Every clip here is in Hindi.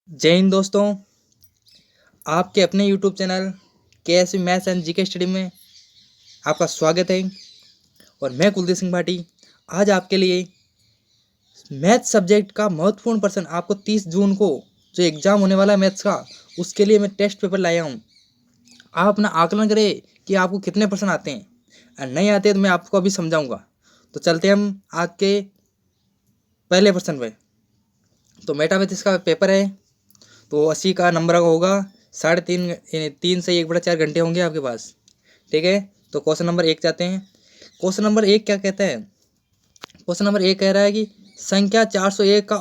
जय हिंद दोस्तों। आपके अपने यूट्यूब चैनल के मैथ्स एंड जीके स्टडी में आपका स्वागत है। और मैं कुलदीप सिंह भाटी आज आपके लिए मैथ सब्जेक्ट का महत्वपूर्ण प्रश्न आपको 30 जून को जो एग्ज़ाम होने वाला है मैथ्स का, उसके लिए मैं टेस्ट पेपर लाया हूँ। आप अपना आकलन करें कि आपको कितने प्रश्न आते हैं, और नहीं आते तो मैं आपको अभी समझाऊंगा। तो चलते हम आज के पहले प्रश्न पे। तो मैथमेटिक्स का पेपर है, तो 80 का नंबर होगा। 3.5 से 1/4 घंटे होंगे आपके पास। ठीक है, तो क्वेश्चन नंबर 1 जाते हैं। क्वेश्चन नंबर 1 क्या कहता है? क्वेश्चन नंबर 1 कह रहा है कि संख्या 401 का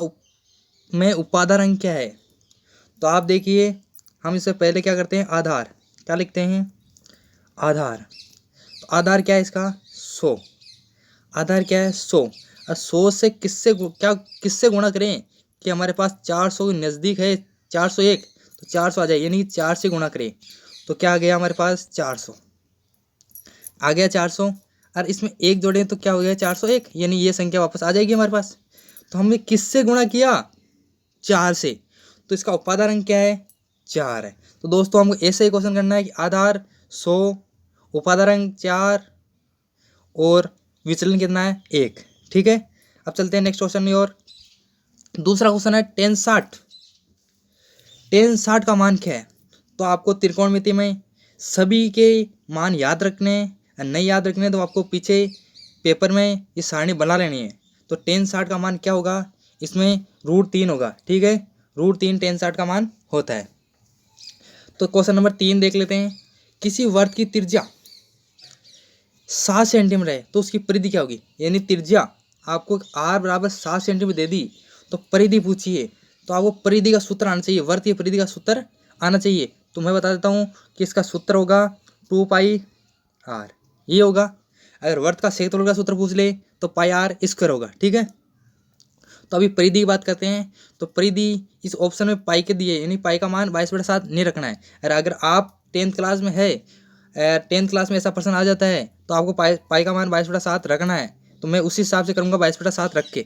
में उपादान अंक क्या है। तो आप देखिए, हम इससे पहले क्या करते हैं, आधार क्या लिखते हैं, आधार। तो आधार क्या है इसका, 100। आधार क्या है, 100। और 100 से किससे गुणा करें कि हमारे पास 400 के नज़दीक है 401, तो 400 आ जाए, यानी 4 से गुणा करें तो क्या आ गया हमारे पास, 400 आ गया, 400। और इसमें एक जोड़े तो क्या हो गया, 401, यानी ये संख्या वापस आ जाएगी हमारे पास। तो हमने किससे गुणा किया, 4 से, तो इसका उपादान अंक क्या है, 4 है। तो दोस्तों हमको ऐसे ही क्वेश्चन करना है कि आधार 100, उपादान अंक 4 और विचलन कितना है, 1। ठीक है, अब चलते हैं नेक्स्ट क्वेश्चन की ओर। दूसरा क्वेश्चन है टेन साठ का मान क्या है। तो आपको त्रिकोणमिति में सभी के मान याद रखने हैं, और नहीं याद रखने तो आपको पीछे पेपर में ये सारणी बना लेनी है। तो टेन साठ का मान क्या होगा, इसमें √3 होगा। ठीक है, √3 टेन साठ का मान होता है। तो क्वेश्चन नंबर 3 देख लेते हैं। किसी वर्त की त्रिज्या 7 सेंटीमीटर है, तो उसकी परिधि क्या होगी। यानी त्रिज्या आपको r बराबर 7 सेंटीमीटर दे दी, तो परिधि पूछिए, तो आपको परिधि का सूत्र आना चाहिए, वर्त की परिधि का सूत्र आना चाहिए। तो मैं बता देता हूँ कि इसका सूत्र होगा 2πr, ये होगा। अगर वर्त का क्षेत्रफल का सूत्र पूछ ले तो πr² होगा। ठीक है, तो अभी परिधि की बात करते हैं। तो परिधि इस ऑप्शन में पाई के दिए, यानी पाई का मान 22/7 नहीं रखना है। और अगर आप 10th क्लास में है, 10th क्लास में ऐसा प्रश्न आ जाता है, तो आपको पाई का मान 22/7 रखना है। तो मैं उसी हिसाब से करूँगा 22/7 रख के।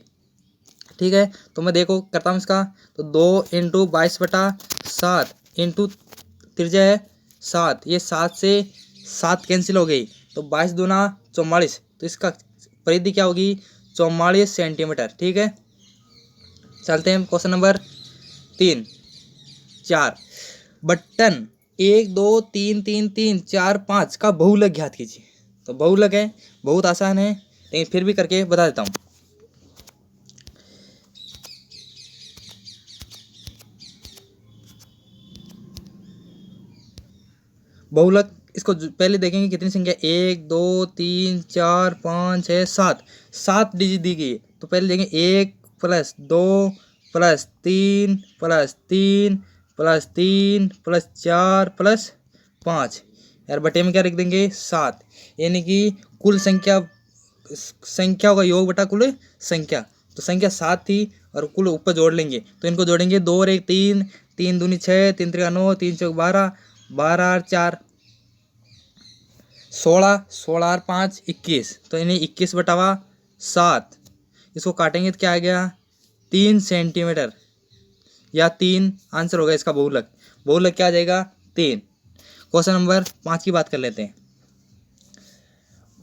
ठीक है, तो मैं देखो करता हूँ इसका। तो 2 × 22/7 इंटू त्रिज्या है 7, ये 7 से 7 कैंसिल हो गई, तो 22 दूना 44, तो इसका परिधि क्या होगी, 44 सेंटीमीटर। ठीक है, चलते हैं क्वेश्चन नंबर 4। बटन 1 2 3 3 3 4 5 का बहुलक ज्ञात कीजिए। तो बहुलक है, बहुत आसान है, लेकिन फिर भी करके बता देता हूँ। बहुलक इसको पहले देखेंगे कितनी संख्या, 1 2 3 4 5 6 7, 7 डिजिट दी गई है। तो पहले देखेंगे 1 + 2 + 3 + 3 + 3 + 4 + 5। यार बटे में क्या रख देंगे, 7, यानी कि कुल संख्याओं का योग बटा कुल संख्या। तो संख्या 7 थी और कुल ऊपर जोड़ लेंगे, तो इनको जोड़ेंगे 2 और 1 3, 3 दूनी 6, 3 3 9, 3 4 12, 12 और 4 16, 16 और 5 21, तो इन्हें 21/7 इसको काटेंगे तो क्या आ गया, 3 सेंटीमीटर, या 3 आंसर होगा इसका बहुलक। बहुलक क्या आ जाएगा, 3। क्वेश्चन नंबर 5 की बात कर लेते हैं।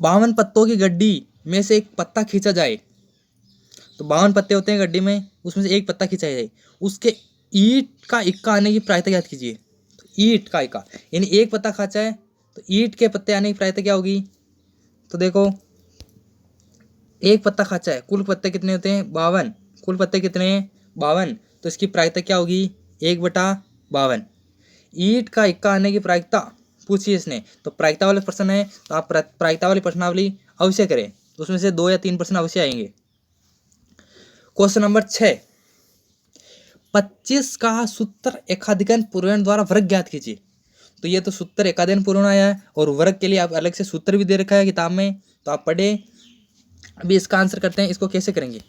52 पत्तों की गड्डी में से एक पत्ता खींचा जाए। तो 52 पत्ते होते हैं गड्डी में, उसमें से एक पत्ता खींचा जाए, उसके ईंट का इक्का आने की प्रायता याद कीजिए। तो ईंट का इक्का, यानी एक पत्ता खींचा है, तो ईंट के पत्ते आने की प्रायता क्या होगी। तो देखो, एक पत्ता खींचा है, कुल पत्ते कितने होते हैं, 52। कुल पत्ते कितने हैं, 52, तो इसकी प्रायिकता क्या होगी, 1/52। ईंट का इक्का आने की प्रायिकता पूछी इसने, तो प्रायिकता वाले प्रश्न है, तो आप प्रायिकता वाली प्रश्नावली अवश्य करें, तो उसमें से 2 या 3 प्रश्न अवश्य आएंगे। Question number 6। 25 का सूत्र एकाधिकन पूर्ण द्वारा वर्ग ज्ञात कीजिए। तो ये तो सूत्र एकाधिकन पूर्ण आया है, और वर्ग के लिए आप अलग से सूत्र भी दे रखा है किताब में, तो आप पढ़े। अभी इसका आंसर करते हैं, इसको कैसे करेंगे।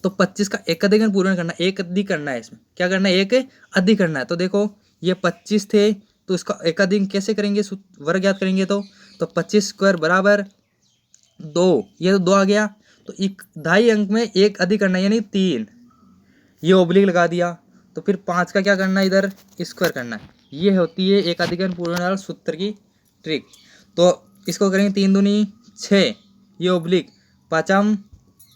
तो 25 का एकाधिकन पूर्ण करना, एक अधिक करना है, इसमें क्या करना है, एक अधिक करना है। तो देखो ये 25 थे, तो इसका एकाधिक कैसे करेंगे, वर्ग ज्ञात करेंगे। तो 25² = 2, ये तो 2 आ गया, तो 2.5 अंक में एक अधिक करना है, यानी 3, ये ओब्लिक लगा दिया। तो फिर 5 का क्या करना है, इधर स्क्वायर करना है। ये होती है एक अधिकरण पूर्णकाल सूत्र की ट्रिक। तो इसको करेंगे 3 दूनी 6, ये ओब्लिक 5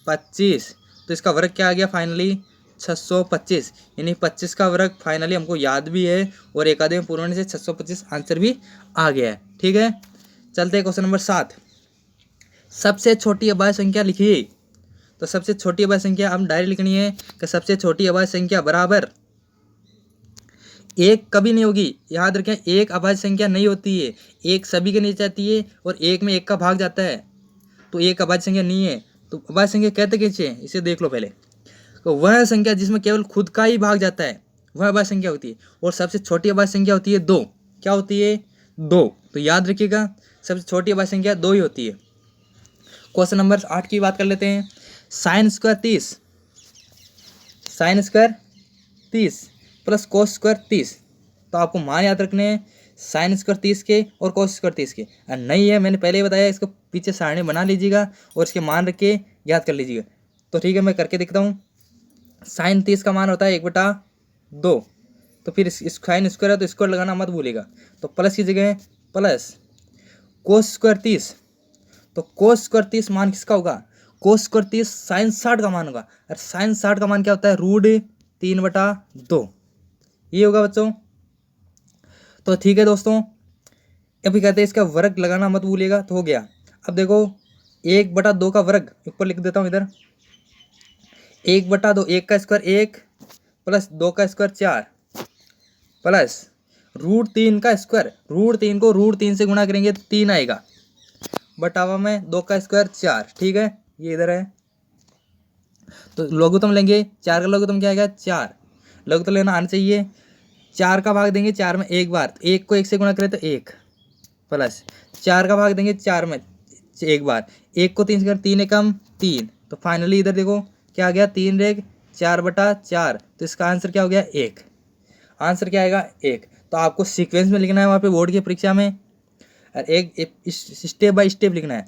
25, तो इसका वर्ग क्या आ गया फाइनली 625, यानी 25 का वर्ग फाइनली हमको याद भी है और एक अधिकरण पूर्णांक से 625 आंसर भी आ गया है। ठीक है, चलते हैं क्वेश्चन नंबर 7। सबसे छोटी अभाज्य संख्या लिखिए। तो सबसे छोटी अभाज्य संख्या हम डायरेक्ट लिखनी है कि सबसे छोटी अभाज्य संख्या बराबर एक कभी नहीं होगी। याद रखें, एक अभाज्य संख्या नहीं होती है, एक सभी के नीचे आती है और एक में एक का भाग जाता है, तो एक अभाज्य संख्या नहीं है। तो अभाज्य संख्या कहते किसे हैं, इसे देख लो पहले। तो वह संख्या जिसमें केवल खुद का ही भाग जाता है वह अभाज्य संख्या होती है। और सबसे छोटी अभाज्य संख्या होती है 2। क्या होती है, 2। तो याद रखिएगा, सबसे छोटी अभाज्य संख्या 2 ही होती है। क्वेश्चन नंबर 8 की बात कर लेते हैं। Sine square 30 plus cos square 30। तो आपको मान याद रखने हैं, साइन स्क्वायर 30 के और कोस स्क्वायर 30 के। नहीं है, मैंने पहले ही बताया, इसको पीछे सारणी बना लीजिएगा और इसके मान रख के याद कर लीजिएगा। तो ठीक है, मैं करके दिखता हूँ। साइन 30 का मान होता है 1/2। तो फिर साइन स्क्वायर है तो स्क्वायर लगाना मत भूलिएगा। तो प्लस की जगह प्लस कोस स्क्वायर 30। तो कोस स्क्वायर 30 मान किसका होगा, कोस स्क्वायर 30 साइन 60 का मान होगा। और साइन 60 का मान क्या होता है, √3/2। ये होगा बच्चों। तो ठीक है दोस्तों, अभी कहते हैं इसका वर्ग लगाना मत भूलिएगा। तो हो गया। अब देखो 1/2 का वर्ग ऊपर लिख देता हूँ इधर। 1/2, 1 का स्क्वायर 1 प्लस 2 का स्क्वायर 4 प्लस √3 का स्क्वायर। √3 को √3 से गुणा करेंगे 3 आएगा, बटावा में 2 का स्क्वायर 4। ठीक है, ये इधर है। तो लघुत्तम लेंगे, 4 का लघुत्तम क्या आएगा 4। लघुत्तम लेना आना चाहिए। 4 का भाग देंगे 4 में एक बार, तो 1 को 1 से गुणा करें तो 1 प्लस 4 का भाग देंगे 4 में एक बार, 1 को 3 से करें 3 एकम 3। तो फाइनली इधर देखो क्या आ गया, 3 रेग 4/4। तो इसका आंसर क्या हो गया 1। आंसर क्या आएगा 1। तो आपको सीक्वेंस में लिखना है वहाँ पे बोर्ड की परीक्षा में, और एक स्टेप बाय स्टेप लिखना है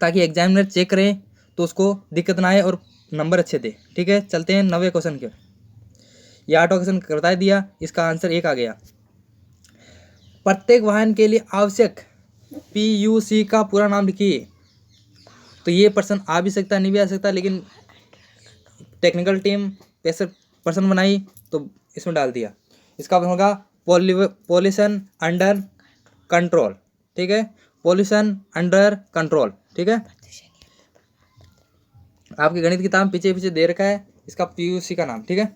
ताकि एग्जामिनर चेक करें तो उसको दिक्कत ना आए और नंबर अच्छे दे। ठीक है, चलते हैं 9वें क्वेश्चन के। ये 8वां क्वेश्चन बता दिया, इसका आंसर 1 आ गया। प्रत्येक वाहन के लिए आवश्यक PUC का पूरा नाम लिखिए। तो ये प्रश्न आ भी सकता नहीं भी आ सकता, लेकिन टेक्निकल टीम पैसे प्रश्न बनाई तो इसमें डाल दिया। इसका होगा पॉल्यूशन अंडर कंट्रोल। ठीक है, पॉल्यूशन अंडर कंट्रोल। ठीक है, आपकी गणित किताब पीछे पीछे दे रखा है इसका PUC का नाम। ठीक है,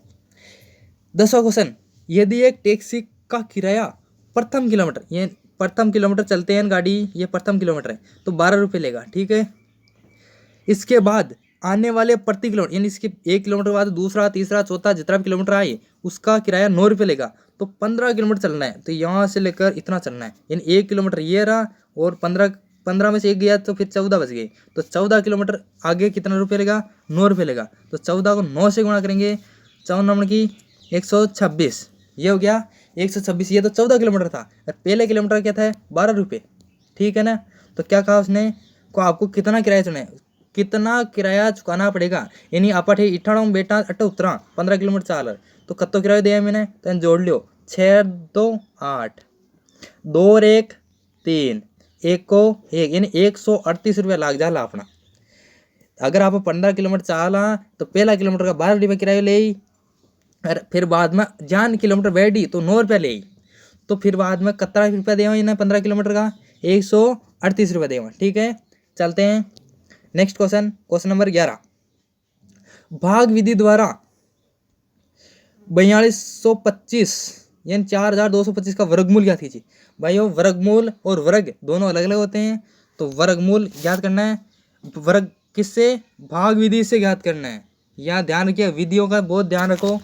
10वां क्वेश्चन। यदि एक टैक्सी का किराया प्रथम किलोमीटर, ये प्रथम किलोमीटर चलते हैं गाड़ी, ये प्रथम किलोमीटर है तो 12 रुपये लेगा। ठीक है, इसके बाद आने वाले प्रति किलोमीटर, यानी इसके 1 किलोमीटर बाद दूसरा, तीसरा, चौथा जितना भी किलोमीटर आए उसका किराया 9 रुपये लेगा। तो 15 किलोमीटर चलना है, तो यहाँ से लेकर इतना चलना है, यानी 1 किलोमीटर ये रहा और 15 में से 1 गया तो फिर 14 बच गए। तो 14 किलोमीटर आगे कितना रुपये लेगा, 9 रुपये लेगा। तो 14 को 9 से गुणा करेंगे, 14 नंबर की 126, ये हो गया 126। ये तो 14 किलोमीटर था और पहले किलोमीटर क्या था 12 रुपये। ठीक है ना, तो क्या कहा उसने को आपको कितना किराया चुना है, कितना किराया चुकाना पड़ेगा। यानी आपट है 98 बेटा 78 15 किलोमीटर चाल, तो कत्तो किराया दिया मैंने, तो जोड़ लियो 6 2 8 2 और 1 3 1 को 1, यानी 138 रुपया लाग जाला अपना। अगर आप 15 किलोमीटर चाला तो पहला किलोमीटर का 12 रुपये किराया ले, और फिर बाद में जान किलोमीटर बैठी तो 9 रुपया ले, तो फिर बाद में कितना रुपया देवा इन्हें 15 किलोमीटर का 138 रुपया देवा। ठीक है, चलते हैं नेक्स्ट क्वेश्चन। Question number 11। भाग विधि द्वारा 4225 यानी 4225 का वर्गमूल ज्ञात कीजिए। भाइयों, वर्गमूल और वर्ग दोनों अलग अलग होते हैं, तो वर्गमूल ज्ञात करना है, वर्ग किससे, भाग विधि से ज्ञात करना है। यहाँ ध्यान रखिए, विधियों का बहुत ध्यान रखो।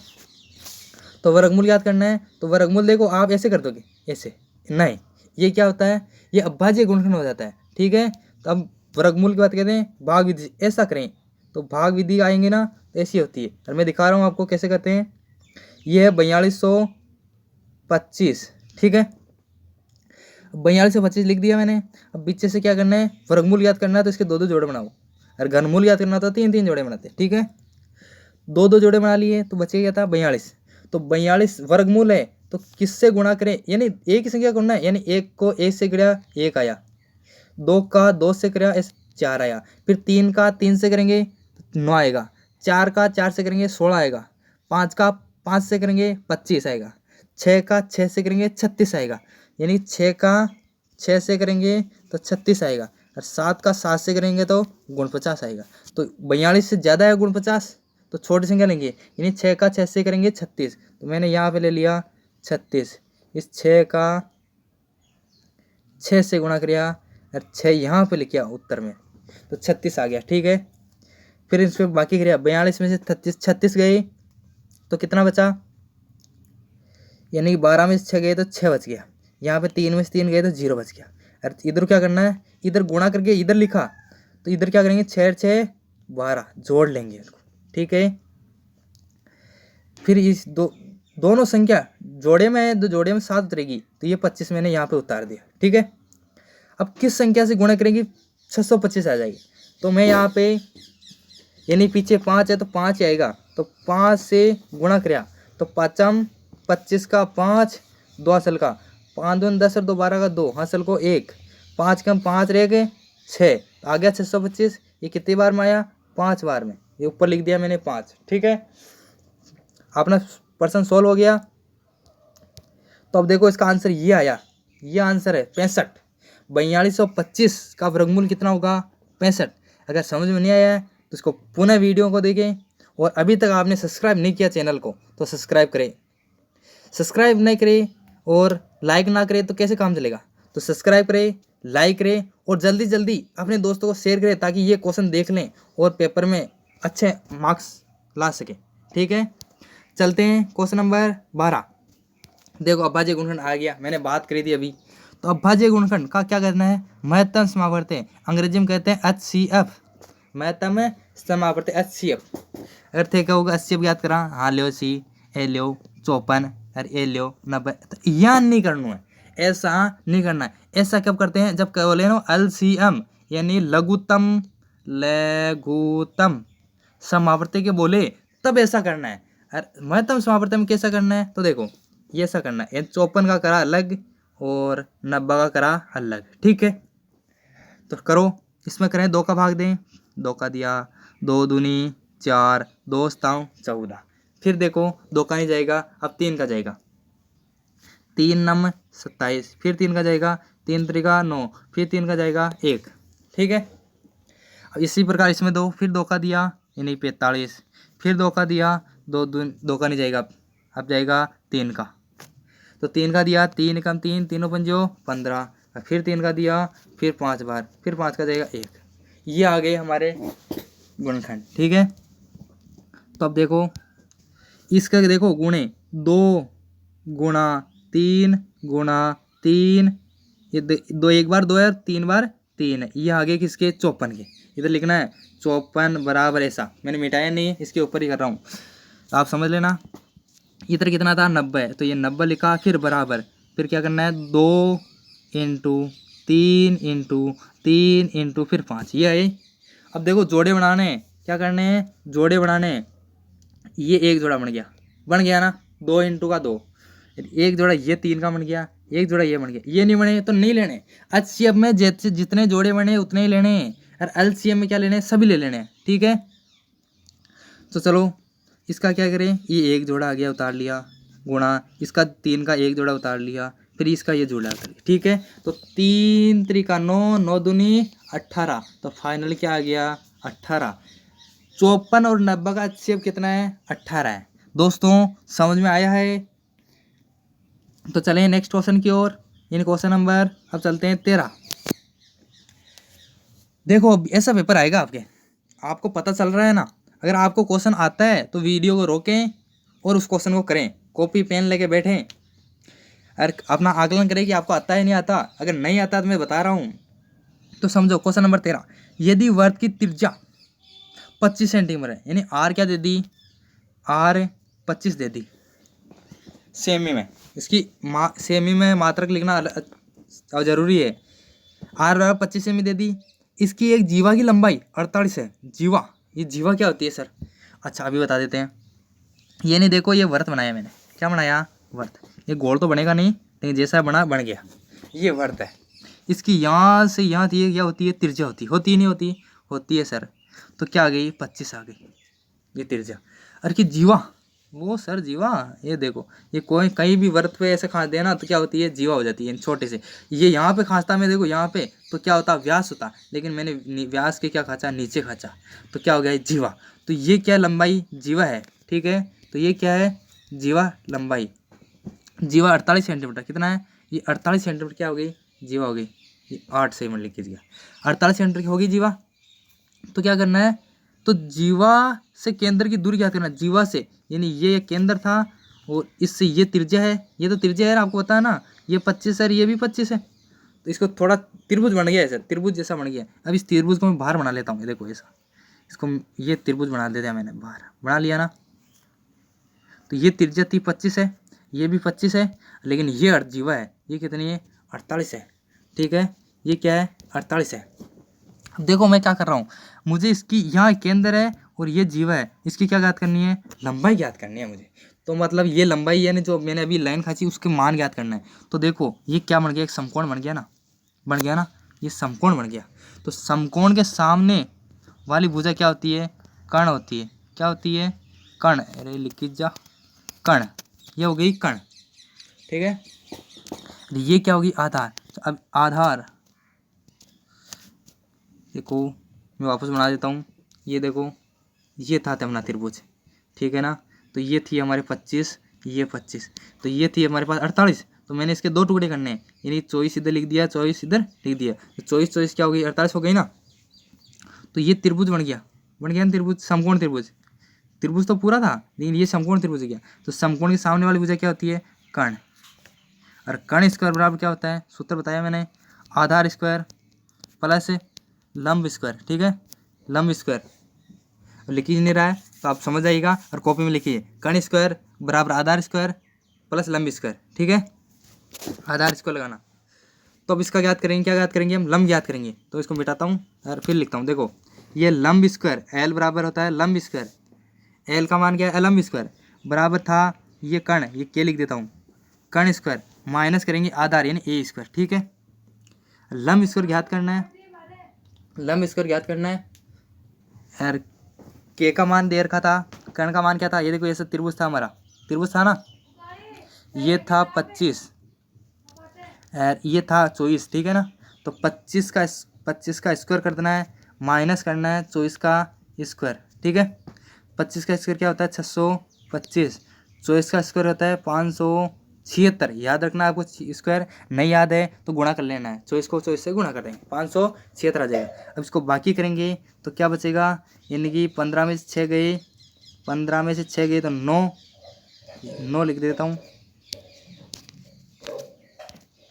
तो वर्गमूल ज्ञात करना है, तो वर्गमूल देखो आप ऐसे कर दोगे, ऐसे नहीं, ये क्या होता है, ये अभाज्य गुणनखंड हो जाता है। ठीक है, तो अब वर्गमूल की बात कहते हैं, भाग विधि ऐसा करें तो भाग विधि आएंगे ना, तो ऐसी होती है। और मैं दिखा रहा हूँ आपको कैसे करते हैं। ये है 4225। ठीक है, 4225 लिख दिया मैंने। अब पीछे से क्या करना है, वर्गमूल याद करना है, तो इसके 2 जोड़े बनाओ, और घनमूल याद करना तो 3 जोड़े बनाते। ठीक है, 2 जोड़े बना लिए तो बचे क्या था 42। तो 42 वर्गमूल है, तो किससे गुणा करें, यानी एक ही संख्या को गुणना है, यानी एक को एक से गिरा 1 आया, 2 का 2 से करा 4 आया, फिर 3 का 3 से करेंगे 9 आएगा, 4 का 4 से करेंगे 16 आएगा, 5 का 5 से करेंगे 25 आएगा, 6 का 6 से करेंगे 36 आएगा, यानी 6 का 6 से करेंगे तो 36 आएगा, और 7 का 7 से करेंगे तो 49 आएगा। तो 42 से ज़्यादा है 49, तो छोटी संख्या लेंगे, यानी 6 का 6 से करेंगे 36, तो मैंने यहाँ पे ले लिया 36, इस 6 का 6 से गुणा किया और 6 यहाँ पे लिखा उत्तर में, तो 36 आ गया। ठीक है, फिर इस पर बाकी क्रिया 42 में से 36 गए तो कितना बचा, यानी कि 12 में से 6 गए तो 6 बच गया, यहाँ पे 3 में से 3 गए तो 0 बच गया। और इधर क्या करना है, इधर गुणा करके इधर लिखा, तो इधर क्या करेंगे 6 6 12 जोड़ लेंगे इसको। ठीक है, फिर इस दोनों संख्या जोड़े में है, दो जोड़े में 7 उतरेगी, तो ये 25 मैंने यहाँ पे उतार दिया। ठीक है, अब किस संख्या से गुणा करेंगे 625 आ जाएगी, तो मैं यहाँ पे यानी पीछे 5 है तो 5 ही आएगा, तो 5 से गुणा किया तो 5 25 का 5 2 असल का 5 2 10 और 2 12 का 2 हासिल को 1, 5 कम 5 रह गए 6, आ गया 625। ये कितनी बार में आया, 5 बार में, ये ऊपर लिख दिया मैंने 5। ठीक है, अपना प्रश्न सॉल्व हो गया। तो अब देखो इसका आंसर ये आया, ये आंसर है 65। 4225 का वर्गमूल कितना होगा, 65। अगर समझ में नहीं आया है तो इसको पुनः वीडियो को देखें, और अभी तक आपने सब्सक्राइब नहीं किया चैनल को तो सब्सक्राइब करें, सब्सक्राइब नहीं करें और लाइक ना करें तो कैसे काम चलेगा। तो सब्सक्राइब करें, लाइक करें और जल्दी जल्दी अपने दोस्तों को शेयर करें, ताकि ये क्वेश्चन देख लें और पेपर में अच्छे मार्क्स ला सके। ठीक है, चलते हैं क्वेश्चन नंबर 12। देखो अभाज्य गुणनखंड आ गया, मैंने बात करी थी अभी। तो अभाज्य गुणनखंड का क्या करना है, महत्तम समावर्ती, अंग्रेजी में कहते हैं HCF, महत्तम समावर्ती HCF। अगर थे क्या होगा HCF याद करा, हाँ लियो सी, ए लियो 54 और ए लियो 90। तो यहाँ नहीं करना है, ऐसा नहीं करना है। ऐसा कब करते हैं, जब बोले ना LCM यानी लघुत्तम लघुत्तम समावर्ती के बोले तब ऐसा करना है। और महत्तम समावर्ती में कैसा करना है, तो देखो ये ऐसा करना है, 54 का करा अलग और 90 का करा अलग। ठीक है, तो करो, इसमें करें 2 का भाग दें, 2 का दिया, 2 दूनी 4, 2 7 14। फिर देखो 2 का नहीं जाएगा, अब 3 का जाएगा, 3 9 27, फिर 3 का जाएगा, 3 3 9, फिर 3 का जाएगा 1। ठीक है, अब इसी प्रकार इसमें 2, फिर 2 का दिया यानी 45, फिर 2 का दिया, 2 का नहीं जाएगा, अब जाएगा 3 का, तो 3 का दिया, 3 कम 3 तीनों पंजो 15, फिर 3 का दिया, फिर 5 बार, फिर 5 का जाएगा 1। ये आ गए हमारे गुणनखंड। ठीक है, तो अब देखो इसका देखो गुणे 2 गुणा 3 गुणा 3, ये 2 एक बार 2 है, 3 बार 3 है, ये आगे किसके 54 के, इधर लिखना है 54 बराबर ऐसा, मैंने मिटाया नहीं, इसके ऊपर ही कर रहा हूँ, आप समझ लेना। इधर कितना था 90 है, तो ये 90 लिखा, फिर बराबर, फिर क्या करना है 2 इंटू 3 इंटू 3 इंटू फिर 5, ये है। अब देखो जोड़े बनाने, क्या करने हैं, जोड़े बनाने, ये एक जोड़ा बन गया ना, 2 इंटू का 2, एक जोड़ा ये 3 का बन गया, एक जोड़ा ये बन गया, ये नहीं बने तो नहीं लेने। HCF में जितने जोड़े बने उतने ही लेने, और LCM में क्या लेने, सभी ले लेने। ठीक है, तो चलो इसका क्या करें, ये एक जोड़ा आ गया उतार लिया, गुणा इसका 3 का एक जोड़ा उतार लिया, फिर इसका ये जोड़ा उतार लिया। ठीक है, तो 3 3 का 9, 9 दूनी 18, तो फाइनल क्या आ गया 18। 54 और 90 का HCF कितना है, 18 है। दोस्तों समझ में आया है, तो चलें नेक्स्ट क्वेश्चन की ओर, यानी क्वेश्चन नंबर अब चलते हैं 13। देखो ऐसा पेपर आएगा आपको पता चल रहा है ना। अगर आपको क्वेश्चन आता है तो वीडियो को रोकें और उस क्वेश्चन को करें, कॉपी पेन लेके बैठें और अपना आकलन करें कि आपको आता है नहीं आता। अगर नहीं आता तो मैं बता रहा हूँ, तो समझो क्वेश्चन नंबर 13, यदि वृत्त की त्रिज्या 25 सेंटीमीटर है, यानी आर क्या दे दी, आर 25 दे दी, सेमी में इसकी सेमी में मात्रक लिखना जरूरी है। आर 25 सेमी दे दी, इसकी एक जीवा की लंबाई 48 है। जीवा, ये जीवा क्या होती है सर, अच्छा अभी बता देते हैं। ये नहीं देखो, ये वृत्त बनाया मैंने, क्या बनाया, वर्त। ये गोल तो बनेगा नहीं, लेकिन जैसा बना बन गया, ये वर्त है। इसकी यहाँ से यहाँ ये क्या होती है, त्रिज्या होती है नहीं होती, होती है सर। तो क्या आ गई, 25 आ गई ये त्रिज्या। अरे कि जीवा, वो सर जीवा, ये देखो, ये कोई कहीं भी वर्त पे ऐसे खांच देना तो क्या होती है, जीवा हो जाती है छोटे से। ये यहाँ पे खांचता मैं, देखो यहाँ पे, तो क्या होता, व्यास होता, लेकिन मैंने व्यास के क्या खाचा, नीचे खाचा, तो क्या हो गया, जीवा। तो ये क्या लंबाई, जीवा है, ठीक है। तो ये क्या है, जीवा लंबाई। जीवा 48 सेंटीमीटर, कितना है, ये 48 सेंटीमीटर क्या हो गई, जीवा हो गई। ये 8 से मल्टीप्लाई कीजिए, 48 सेंटीमीटर की होगी जीवा। तो क्या करना है, तो जीवा से केंद्र की दूरी क्या करना है, जीवा से, यानी ये केंद्र था और इससे ये त्रिज्या है, ये तो त्रिज्या है आपको पता है ना, ये 25 है, ये भी 25 है। तो इसको थोड़ा त्रिभुज बन गया है सर, त्रिभुज जैसा बन गया। अब इस त्रिभुज को मैं बाहर बना लेता हूँ, ये देखो ऐसा, इसको ये त्रिभुज बना देते हैं, मैंने बाहर बना लिया ना। तो ये त्रिज्या थी 25 है, ये भी 25 है, लेकिन ये जीवा है, ये कितनी है, 48 है, ठीक है। ये क्या है, 48 है। अब देखो मैं क्या कर रहा हूँ, मुझे इसकी यहाँ केंद्र है और ये जीवा है, इसकी क्या ज्ञात करनी है, लंबाई ज्ञात करनी है मुझे। तो मतलब ये लंबाई यानी जो मैंने अभी लाइन खींची उसके मान ज्ञात करना है। तो देखो ये क्या बन गया, एक समकोण बन गया ना, बन गया ना, ये समकोण बन गया। तो समकोण के सामने वाली भुजा क्या होती है, कर्ण होती है, क्या होती है, कर्ण। अरे लिखी जा, कर्ण, ये हो गई कर्ण, ठीक है। ये क्या होगी, आधार। अब आधार देखो मैं वापस बना देता हूँ, ये देखो ये था अपना त्रिभुज, ठीक है ना। तो ये थी हमारे 25, ये 25, तो ये थी हमारे पास 48। तो मैंने इसके दो टुकड़े करने हैं, यानी 24 इधर लिख दिया, 24 इधर लिख दिया, तो 24 क्या हो गई, 48 हो गई ना। तो ये त्रिभुज बन गया, बन गया ना त्रिभुज, समकोण त्रिभुज। त्रिभुज तो पूरा था, लेकिन ये समकोण त्रिभुज हो गया। तो समकोण के सामने वाली भुजा क्या होती है, कर्ण। और कर्ण स्क्वायर बराबर क्या होता है, सूत्र बताया मैंने, आधार स्क्वायर प्लस लंब स्क्वायर, ठीक है। लंब स्क्वायर लिख ही नहीं रहा है तो आप समझ जाइएगा और कॉपी में लिखिए, कर्ण स्क्वायर बराबर आधार स्क्वायर प्लस लंब स्क्वायर, ठीक है। आधार स्क्वायर लगाना। तो अब इसका ज्ञात करेंगे, क्या ज्ञात करेंगे हम, लंब ज्ञात करेंगे। तो इसको मिटाता हूँ और फिर लिखता हूँ, देखो ये लंब स्क्वायर, एल बराबर होता है लंब स्क्वायर, एल का मान क्या है, लंब स्क्वायर बराबर था ये कर्ण, ये के लिख देता हूँ, कर्ण स्क्वायर माइनस करेंगे आधार यानी ए स्क्वायर, ठीक है। लंब स्क्वायर ज्ञात करना है, लंब स्क्वायर ज्ञात करना है। यार के का मान दे रखा था, कर्ण का मान क्या था, ये देखो ये सब त्रिभुज था हमारा, त्रिभुज था ना, ये था 25 और ये था 24, ठीक है ना। तो 25 का स्क्वायर कर देना है, माइनस करना है 24 का स्क्वायर, ठीक है। 25 का स्क्वायर क्या होता है, 625, 24 का स्क्वायर होता है 576। याद रखना आपको, स्क्वायर नहीं याद है तो गुणा कर लेना है, 24 को 24 से गुणा कर देंगे, 576 आ जाएगा। अब इसको बाकी करेंगे तो क्या बचेगा, यानी कि 15 में से 6 गए, 15 में से 6 गए तो 9 लिख देता हूँ।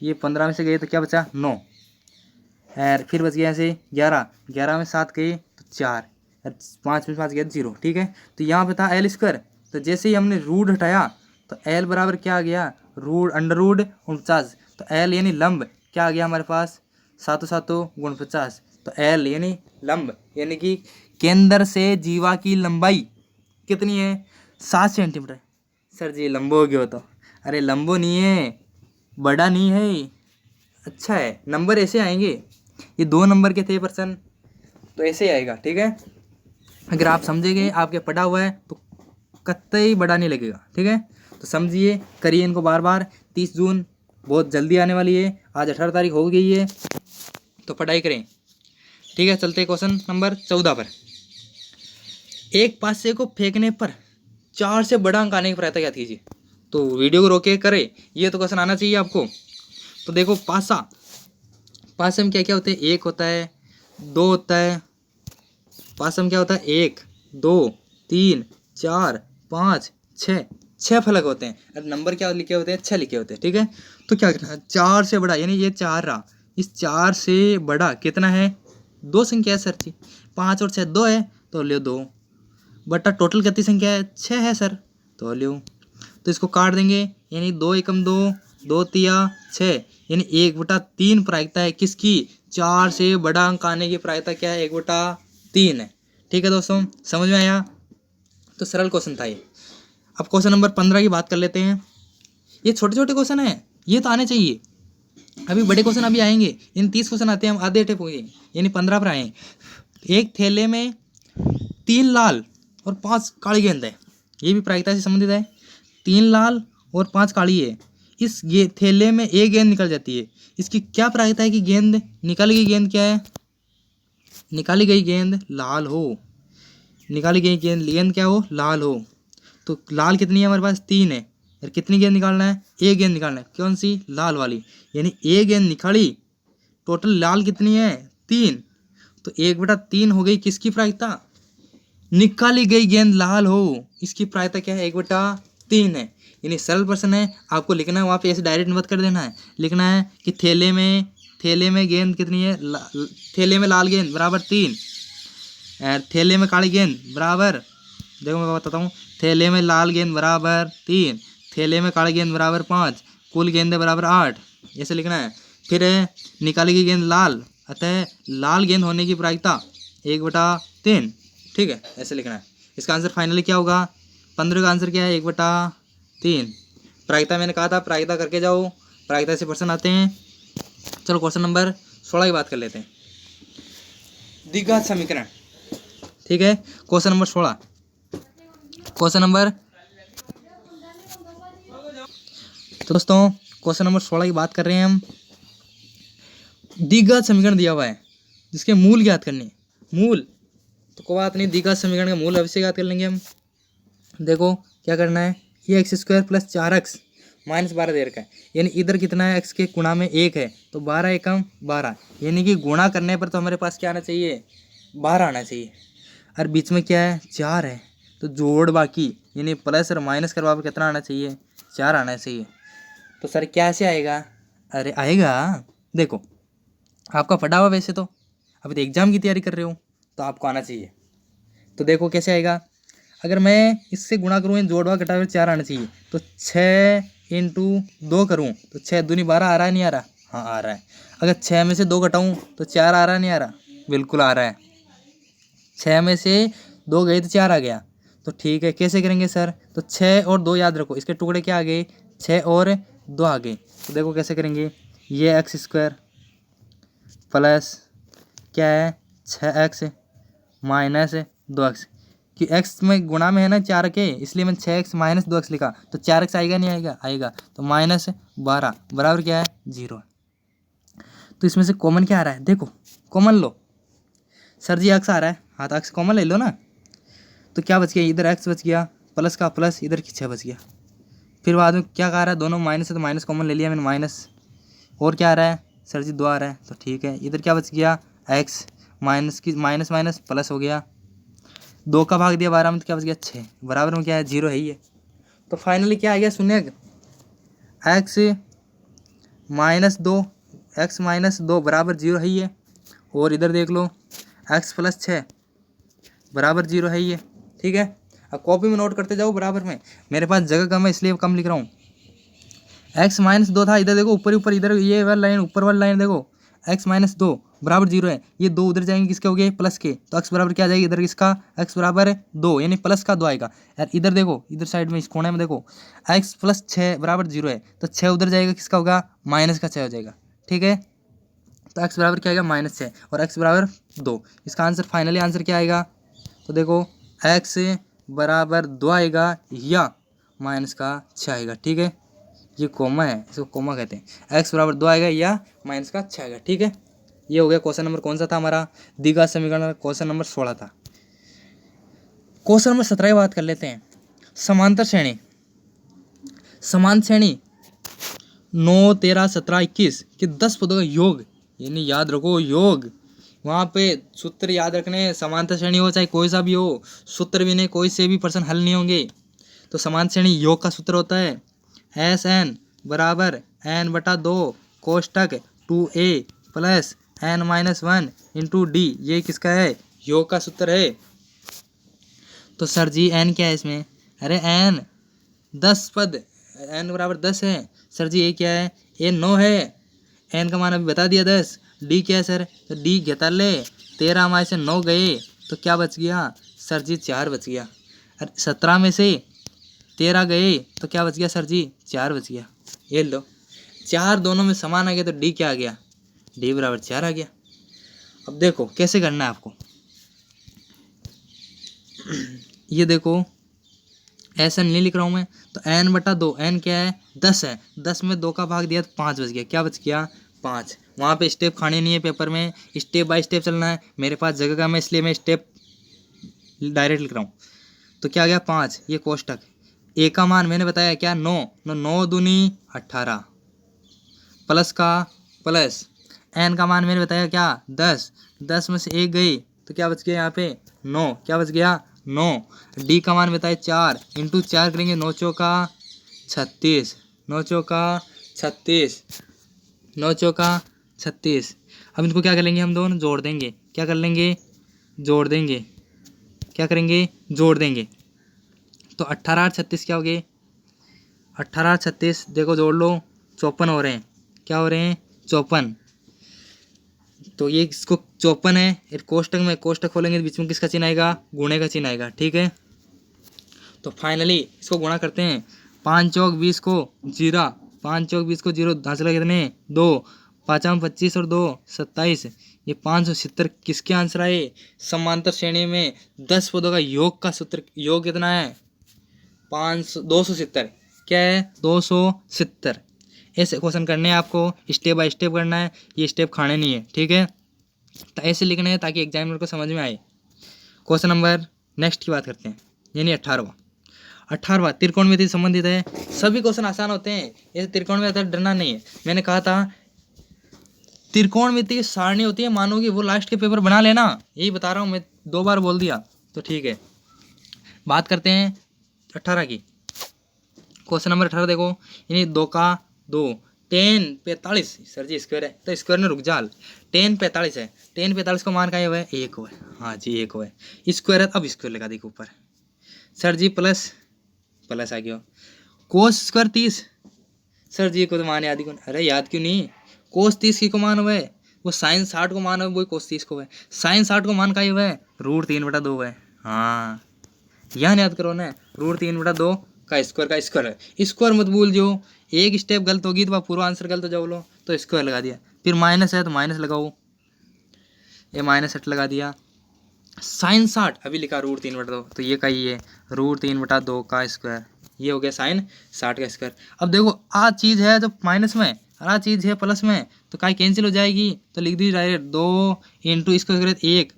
ये 15 में से गए तो क्या बचा, 9, और फिर बच गया ऐसे 11, 11 में 7 गए तो 4, 5 में 5 गया 0, ठीक है। तो यहाँ पे था एल स्क्वायर, तो जैसे ही हमने रूट हटाया तो एल बराबर क्या आ गया, रूट अंडर रूट 49। तो एल यानी लंब क्या आ गया हमारे पास, 7 गुण 50। तो एल यानी लंब यानी कि केंद्र से जीवा की लंबाई कितनी है, 7 सेंटीमीटर। सर जी लंबो हो गया तो, अरे लंबो नहीं है, बड़ा नहीं है, अच्छा है, नंबर ऐसे आएंगे, ये 2 नंबर के थे पर्सन, तो ऐसे ही आएगा, ठीक है। अगर आप समझेंगे, आपके पढ़ा हुआ है तो कतई बड़ा नहीं लगेगा, ठीक है। तो समझिए, करिए इनको बार बार। 30 जून बहुत जल्दी आने वाली है, आज 18 तारीख हो गई है, तो पढ़ाई करें, ठीक है। चलते क्वेश्चन नंबर 14 पर। एक पासे को फेंकने पर 4 से बड़ा अंक आने की प्रयत्न ज्ञात कीजिए। तो वीडियो को रोके करें, ये तो क्वेश्चन आना चाहिए आपको। तो देखो पासे में क्या क्या होते हैं, 1 होता है, 2 होता है, पासे में क्या होता है, 1 2 3 4 5 6 फलक होते हैं। अब नंबर क्या लिखे होते हैं, 6 लिखे होते हैं, ठीक है। तो क्या करना है, 4 से बड़ा यानी ये 4 रहा, इस 4 से बड़ा कितना है, 2 संख्या है सर जी, 5 और 6 2 है, तो ले 2 बटा टोटल कितनी संख्या है, 6 है सर, तो लो। तो इसको काट देंगे, यानी 2 एकम 2, 2 तिया 6, यानी 1/3 प्रायिकता है किसकी, 4 से बड़ा अंक आने की प्रायिकता क्या है, 1/3 है, ठीक है दोस्तों, समझ में आया। तो सरल क्वेश्चन था ये। अब क्वेश्चन नंबर 15 की बात कर लेते हैं। ये छोटे छोटे क्वेश्चन हैं, ये तो आने चाहिए, अभी बड़े क्वेश्चन अभी आएंगे। इन 30 क्वेश्चन आते हैं, हम आधे टेप हो गए, यानी 15 पर आए। एक थैले में 3 लाल और 5 काली गेंद है, ये भी प्रायिकता से संबंधित है। 3 लाल और 5 काली है, इस थैले में एक गेंद निकल जाती है, इसकी क्या प्रायिकता है कि गेंद निकाली गई गेंद क्या है, निकाली गई गेंद लाल हो, निकाली गई गेंद क्या हो, लाल हो। तो लाल कितनी है हमारे पास, 3 है, और कितनी गेंद निकालना है, एक गेंद निकालना है, कौन सी, लाल वाली, यानी एक गेंद निकाली, टोटल लाल कितनी है, 3, तो 1/3 हो गई किसकी प्रायिकता, निकाली गई गेंद लाल हो, इसकी प्रायिकता क्या है, 1/3 है। यानी सरल प्रश्न है, आपको लिखना है वहाँ पे, ऐसे डायरेक्ट मत कर देना है, लिखना है कि थैले में गेंद कितनी है, थैले में लाल गेंद बराबर 3, थैले में काली गेंद बराबर, देखो मैं बताता हूँ, थैले में लाल गेंद बराबर 3, थैले में काली गेंद बराबर 5, कुल गेंद बराबर 8, ऐसे लिखना है। फिर निकाली गई गेंद लाल, अतः लाल गेंद होने की प्रायिकता 1/3, ठीक है, ऐसे लिखना है। इसका आंसर फाइनली क्या होगा, 15 का आंसर क्या है, 1/3। प्रायिकता मैंने कहा था, प्रायिकता करके जाओ, प्रायिकता से प्रश्न आते हैं। चलो क्वेश्चन नंबर 16 की बात कर लेते हैं, द्विघात समीकरण, ठीक है। क्वेश्चन नंबर 16, क्वेश्चन नंबर, तो दोस्तों क्वेश्चन नंबर 16 की बात कर रहे हैं हम। द्विघात समीकरण दिया हुआ है, जिसके मूल ज्ञात करने, मूल तो कोई बात नहीं, द्विघात समीकरण का मूल अवश्य ज्ञात कर लेंगे हम। देखो क्या करना है, ये x² + 4x - 12 दे रखा है, यानी इधर कितना है, x के गुणा में 1 है, तो 12 एकम 12, यानी कि गुणा करने पर तो हमारे पास क्या आना चाहिए, 12 आना चाहिए, और बीच में क्या है, 4 है, तो जोड़ बाकी, यानी प्लस और माइनस करवा पर कितना आना चाहिए, 4 आना चाहिए। तो सर कैसे आएगा, अरे आएगा, देखो आपका पढ़ा हुआ, वैसे तो अभी तो एग्जाम की तैयारी कर रहे हो, तो आपको आना चाहिए। तो देखो कैसे आएगा, अगर मैं इससे गुणा करूँ, जोड़वा घटाकर 4 आना चाहिए, तो 6 × 2 करूँ तो 6 दूनी 12 आ रहा है, नहीं आ रहा, हाँ आ रहा है। अगर 6 में से 2 घटाऊँ तो 4 आ रहा है, नहीं आ रहा, बिल्कुल आ रहा है। 6 में से 2 गए तो 4 आ गया, तो ठीक है। कैसे करेंगे सर, तो 6 और 2 याद रखो, इसके टुकड़े क्या आ गए, 6 और 2 आ गए। तो देखो कैसे करेंगे, ये x² प्लस क्या है, 6x - 2x, कि x में गुणा में है ना 4 के, इसलिए मैंने 6x - 2x लिखा, तो 4x आएगा, नहीं आएगा, आएगा, तो -12 बराबर क्या है, 0। तो इसमें से कॉमन क्या आ रहा है, देखो कॉमन लो, सर जी x आ रहा है, हाँ तो x कॉमन ले लो ना, तो क्या बच गया, इधर x बच गया, प्लस का प्लस, इधर की 6 बच गया। फिर बाद में क्या कह रहा है, दोनों माइनस है, तो माइनस कॉमन ले लिया मैंने, माइनस, और क्या आ रहा है सर जी, 2 आ रहा है, तो ठीक है। इधर क्या बच गया, x, माइनस की माइनस माइनस प्लस हो गया, 2 का भाग दिया 12 में, तो क्या बच गया, 6, बराबर में क्या है, 0 है ही है। तो फाइनली क्या आ गया, सुनिए, x - 2, x - 2 बराबर 0 है ही है, और इधर देख लो x + 6 बराबर 0 है ही है, ठीक है। अब कॉपी में नोट करते जाओ बराबर में, मेरे पास जगह कम है इसलिए कम लिख रहा हूँ। x - 2 था, इधर देखो ऊपर ऊपर, इधर ये वाला लाइन, ऊपर वाला लाइन देखो, x - 2 बराबर 0 है, ये 2 उधर जाएंगे, किसके हो गए, प्लस के, तो x बराबर क्या जाएगी, इधर किसका, x बराबर 2, यानी प्लस का 2 आएगा। यार इधर देखो, इधर साइड में इस कोने में देखो, x + 6 बराबर 0 है, तो 6 उधर जाएगा, किसका होगा, माइनस का 6 हो जाएगा, ठीक है। तो x बराबर क्या आएगा, -6, और x बराबर 2, इसका आंसर फाइनली आंसर क्या आएगा, तो देखो x बराबर 2 आएगा, या माइनस का 6 आएगा, ठीक है। ये कोमा है, इसको कोमा कहते हैं, x बराबर 2 आएगा या माइनस का 6 आएगा, ठीक है। ये हो गया क्वेश्चन नंबर, कौन सा था हमारा, द्विघात समीकरण, क्वेश्चन नंबर 16 था। क्वेश्चन नंबर 17 की बात कर लेते हैं, समांतर श्रेणी, समान श्रेणी 9, 13, 17, 21 के 10 पदों का योग, यानी याद रखो योग, वहाँ पे सूत्र याद रखने, समांतर श्रेणी हो चाहे कोई सा भी हो, सूत्र भी नहीं, कोई से भी प्रश्न हल नहीं होंगे। तो समांतर श्रेणी योग का सूत्र होता है SN बराबर n/2 कोष्टक 2a plus n-1 into d, ये किसका है, योग का सूत्र है। तो सर जी n क्या है इसमें, अरे n 10 पद, n बराबर 10 है, सर जी ये क्या है, ये 9 है, n का मान अभी बता दिया 10, d क्या है सर, तो d घटा ले, 13 हमारे से 9 गए, तो क्या बच गया सर जी, 4 बच गया। अरे 17 में से 13 गए तो क्या बच गया सर जी? 4 बच गया। ये लो, 4 दोनों में समान आ गया तो डी क्या आ गया? डी बराबर 4 आ गया। अब देखो कैसे करना है आपको। ये देखो ऐसा नहीं लिख रहा हूँ मैं, तो n बटा 2, n क्या है? 10 है। 10 में 2 का भाग दिया तो 5 बच गया। क्या बच गया? 5। वहाँ पे स्टेप खाने नहीं है पेपर में, स्टेप बाय स्टेप चलना है। मेरे पास जगह कम है इसलिए मैं स्टेप डायरेक्ट लिख रहा हूँ। तो क्या आ गया? 5। ये कोष्टक, ए का मान मैंने बताया क्या? 9। 9 दूनी 18, प्लस का प्लस, एन का मान मैंने बताया क्या? 10। 10 में से 1 गई तो क्या बच गया यहाँ पे? 9। क्या बच गया? 9। डी का मान बताया 4, इंटू 4 करेंगे 9 चौका 36, 9 चौका 36, 9 चौका 36। अब इनको क्या कर लेंगे? हम दोनों जोड़ देंगे। क्या कर लेंगे? जोड़ देंगे। क्या करेंगे? जोड़ देंगे। तो 18 और 36 क्या हो गए? 18 और 36 देखो जोड़ लो, 54 हो रहे हैं। क्या हो रहे हैं? 54। तो ये इसको 54 है, एक कोष्टक में कोष्टक खोलेंगे तो बीच में किसका चिन्ह आएगा? गुणे का चिन्ह आएगा। ठीक है, तो फाइनली इसको गुणा करते हैं। 5 चौक 20 को जीरा, 5 चौक 20 को जीरो, हासिल कितने? 2। 5 25 और 2 27। ये 570 किसके आंसर आए? समांतर श्रेणी में 10 पदों का योग का सूत्र, योग कितना है? 270। क्या है? 270। ऐसे क्वेश्चन करने हैं आपको, स्टेप बाय स्टेप करना है, ये स्टेप खाने नहीं है। ठीक है, तो ऐसे लिखना है ताकि एग्जामिनर को समझ में आए। क्वेश्चन नंबर नेक्स्ट की बात करते हैं, यानी 18वां त्रिकोणमिति संबंधित है। सभी क्वेश्चन आसान होते हैं, ये त्रिकोणमिति डरना नहीं है। मैंने कहा था त्रिकोणमिति की सारणी होती है मानो कि, वो लास्ट के पेपर बना लेना, यही बता रहा हूँ मैं, 2 बार बोल दिया तो ठीक है। बात करते हैं 18 की। क्वेश्चन नंबर 18 देखो, यानी 2 का 2, 10 45। सर जी स्क्वायर है तो स्क्वायर में रुक जाल, 10 45 है। 10 45 को मान का हुआ है? 1 हुआ है। हाँ जी 1 हुआ है। स्क्वायर है, अब स्क्वायर लगा देखो ऊपर। सर जी प्लस प्लस आ गया। Cos square 30। सर जी को तो मान याद ही कौन? अरे याद क्यों नहीं? कोस 30 की को मान हुआ है, वो साइन 60 को मान हुआ है, वही कोस 30 को है। साइन 60 को मान का ही हुआ है? √3/2 है। हाँ यहाँ याद करो ना, √3/2 का स्क्वायर है। स्क्वायर मत भूल जो, एक स्टेप गलत होगी तो पूरा आंसर गलत हो जाओ लो, तो स्क्वायर लगा दिया। फिर माइनस है तो माइनस लगाओ, ये -8 लगा दिया। साइन 60 अभी लिखा √3/2, तो ये का ही है √3/2 का स्क्वायर, ये हो गया साइन 60 का स्क्वायर। अब देखो आ चीज़ है तो माइनस में, आ चीज़ है प्लस में, तो का कैंसिल हो जाएगी, तो लिख दी डायरेक्ट 2 इंटू इसको 1